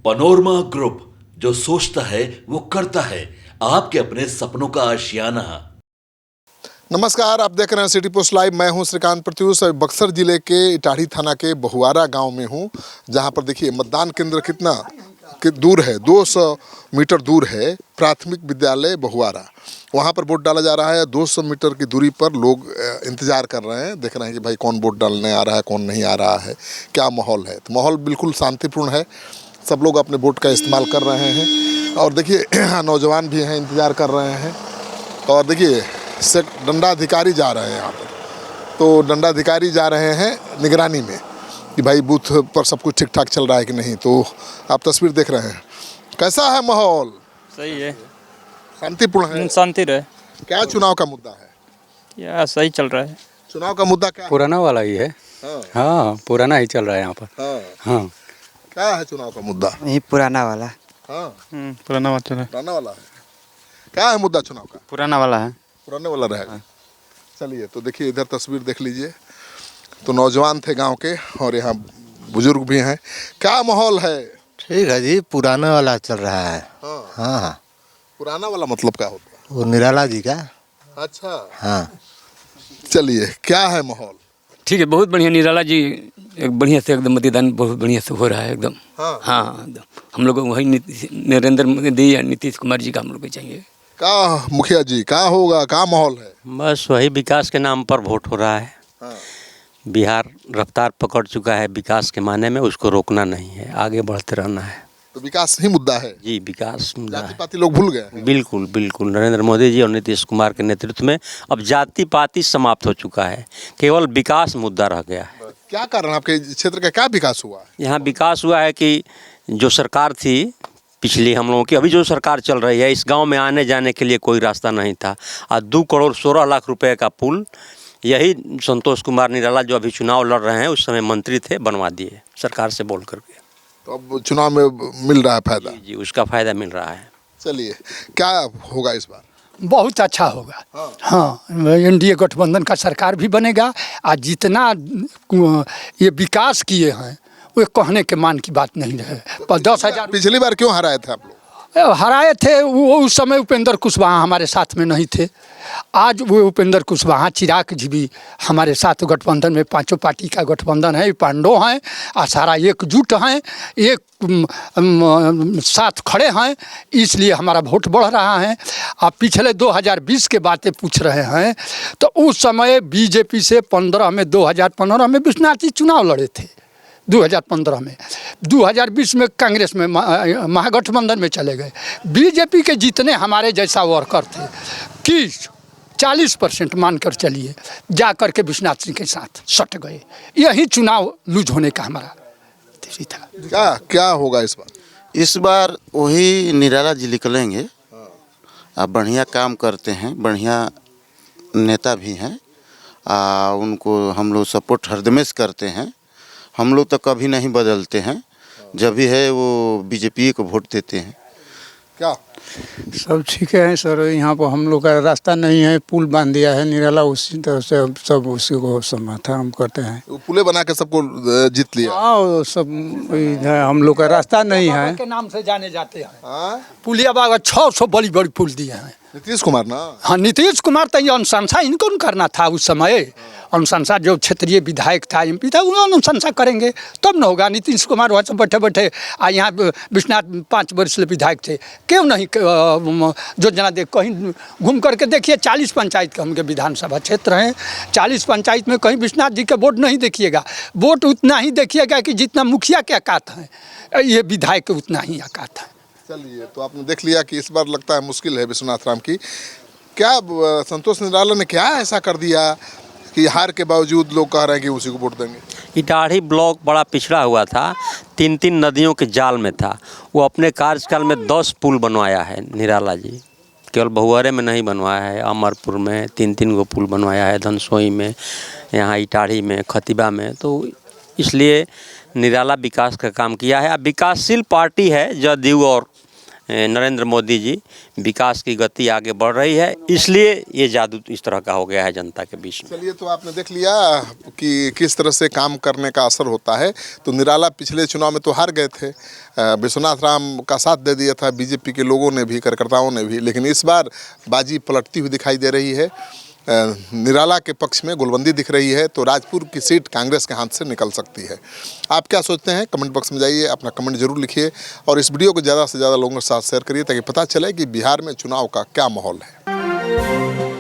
Panorama group, जो सोचता है वो करता है। आपके अपने सपनों का आशियाना। नमस्कार, आप देख रहे हैं सिटी पोस्ट लाइव। मैं हूं श्रीकांत प्रत्युष। बक्सर जिले के इटाढ़ी थाना के बहुआरा गांव में हूं, जहां पर देखिए मतदान केंद्र कितना दूर है। 200 मीटर दूर है प्राथमिक विद्यालय बहुआरा। वहां पर वोट डाला जा रहा है। 200 मीटर की दूरी पर लोग इंतजार कर रहे हैं, देख रहे हैं कि भाई कौन वोट डालने आ रहा है, कौन नहीं आ रहा है, क्या माहौल है। तो माहौल बिल्कुल शांतिपूर्ण है। सब लोग अपने वोट का इस्तेमाल कर रहे हैं। और देखिए नौजवान भी हैं, इंतज़ार कर रहे हैं। और देखिए से दंडाधिकारी जा रहे हैं यहाँ पर। तो दंडाधिकारी जा रहे हैं निगरानी में कि भाई बूथ पर सब कुछ ठीक ठाक चल रहा है कि नहीं। तो आप तस्वीर देख रहे हैं, कैसा है माहौल? सही है, शांतिपूर्ण है। शांति रहे। क्या चुनाव का मुद्दा है? या सही चल रहा है। चुनाव का मुद्दा क्या है? पुराना वाला ही है। हाँ, हाँ, पुराना ही चल रहा है यहाँ पर। हाँ। हाँ, क्या है चुनाव का मुद्दा? यही पुराना वाला। हाँ, पुराना बात चल रहा है। पुराना वाला है। क्या है मुद्दा चुनाव का? पुराना वाला है। पुराने वाला रहेगा। चलिए, तो देखिए इधर तस्वीर देख लीजिए। तो नौजवान थे गांव के और यहाँ बुजुर्ग भी हैं। क्या माहौल है? ठीक है जी, पुराना वाला चल रहा है। हाँ, हाँ हाँ, पुराना वाला मतलब क्या होता है? वो निराला जी का। अच्छा, हाँ, चलिए क्या है माहौल? ठीक है, बहुत बढ़िया। निराला जी एक बढ़िया से एकदम मतदान बहुत बढ़िया से हो रहा है एकदम। हाँ, हाँ, एकदम हम लोग को वही नरेंद्र मोदी या नीतीश कुमार जी का हम लोग को चाहिए। क्या मुखिया जी, क्या होगा, क्या माहौल है? बस वही विकास के नाम पर वोट हो रहा है। हाँ, बिहार रफ्तार पकड़ चुका है विकास के माने में, उसको रोकना नहीं है, आगे बढ़ते रहना है। तो विकास ही मुद्दा है। जी, विकास मुद्दा जाति है। पाति लोग भूल गए हैं। बिल्कुल बिल्कुल, नरेंद्र मोदी जी और नीतीश कुमार के नेतृत्व में अब जाति पाति समाप्त हो चुका है, केवल विकास मुद्दा रह गया है। क्या कारण, आपके क्षेत्र का क्या विकास हुआ है? यहाँ विकास हुआ है कि जो सरकार थी पिछली हम लोगों की, अभी जो सरकार चल रही है, इस गांव में आने जाने के लिए कोई रास्ता नहीं था। और 2 करोड़ 16 लाख रुपए का पुल यही संतोष कुमार निराला जो अभी चुनाव लड़ रहे हैं उस समय मंत्री थे, बनवा दिए सरकार से बोल करके। तो अब चुनाव में मिल रहा है फायदा। जी, उसका फायदा मिल रहा है। चलिए, क्या होगा इस बार? बहुत अच्छा होगा। हाँ, एनडीए गठबंधन का सरकार भी बनेगा। और जितना ये विकास किए हैं वो कहने के मान की बात नहीं रहे। पर 10,000 पिछली बार क्यों हराए थे आप लोग? हराए थे वो, उस समय उपेंद्र कुशवाहा हमारे साथ में नहीं थे। आज वो उपेंद्र कुशवाहा, चिराग जी भी हमारे साथ गठबंधन में, 5 पार्टी का गठबंधन है, पांडव हैं और सारा एकजुट हैं, एक साथ खड़े हैं, इसलिए हमारा वोट बढ़ रहा है। आप पिछले 2020 के बातें पूछ रहे हैं तो उस समय बीजेपी से 2015 में विश्वनाथ जी चुनाव लड़े थे। 2015 में, 2020 में कांग्रेस में महागठबंधन में चले गए। बीजेपी के जितने हमारे जैसा वर्कर थे कि 40% मानकर चलिए जा कर के विश्वनाथ सिंह के साथ सट गए। यही चुनाव लूज होने का हमारा था। क्या होगा इस बार? इस बार वही निराला जी निकलेंगे। आप बढ़िया काम करते हैं, बढ़िया नेता भी हैं। उनको हम लोग सपोर्ट हरदमेश करते हैं। हम लोग तो कभी नहीं बदलते हैं, जब भी है वो बीजेपी को वोट देते हैं। क्या सब ठीक है सर। यहाँ पर हम लोग का रास्ता नहीं है, पुल बांध दिया है निराला, उसी तरह से सब उसी को समर्थन हम करते हैं। वो पुले बना के सबको जीत लिया। हाँ, वो सब इधर हम लोग का रास्ता नहीं है। के नाम से जाने जाते हैं। हाँ? पुलिया बाग 600 बड़ी बड़ी पुल दिए हैं। नीतीश कुमार ना? हाँ, नीतीश कुमार तो ये अनुशंसा इनको करना था उस समय। अनुशंसा जो क्षेत्रीय विधायक था, एमपी था, उन्होंने अनुशंसा करेंगे तब न होगा। नीतीश कुमार वहाँ से बैठे बैठे यहाँ विश्वनाथ 5 वर्ष से विधायक थे, क्यों नहीं जो जना देख कहीं घूम करके देखिए। 40 पंचायत के उनके विधानसभा क्षेत्र हैं। 40 पंचायत में कहीं विश्वनाथ जी के वोट नहीं देखिएगा। वोट उतना ही देखिएगा कि जितना मुखिया के औकात हैं, ये विधायक के उतना ही औकात है। चलिए, तो आपने देख लिया कि इस बार लगता है मुश्किल है विश्वनाथ राम की। क्या संतोष निराला ने क्या ऐसा कर दिया कि हार के बावजूद लोग कह रहे हैं कि उसी को वोट देंगे? इटाढ़ी ब्लॉक बड़ा पिछड़ा हुआ था, 3 नदियों के जाल में था। वो अपने कार्यकाल में 10 पुल बनवाया है निराला जी। केवल बहुआरे में नहीं बनवाया है, अमरपुर में 3 गो पुल बनवाया है, धनसोई में, यहाँ इटाढ़ी में, खतीबा में। तो इसलिए निराला विकास का काम किया है। अब विकासशील पार्टी है जदयू और नरेंद्र मोदी जी, विकास की गति आगे बढ़ रही है, इसलिए ये जादू इस तरह का हो गया है जनता के बीच में। चलिए, तो आपने देख लिया कि किस तरह से काम करने का असर होता है। तो निराला पिछले चुनाव में तो हार गए थे, विश्वनाथ राम का साथ दे दिया था बीजेपी के लोगों ने भी, कार्यकर्ताओं ने भी, लेकिन इस बार बाजी पलटती हुई दिखाई दे रही है। निराला के पक्ष में गोलबंदी दिख रही है, तो राजपुर की सीट कांग्रेस के हाथ से निकल सकती है। आप क्या सोचते हैं? कमेंट बॉक्स में जाइए, अपना कमेंट जरूर लिखिए और इस वीडियो को ज़्यादा से ज़्यादा लोगों के साथ शेयर करिए ताकि पता चले कि बिहार में चुनाव का क्या माहौल है।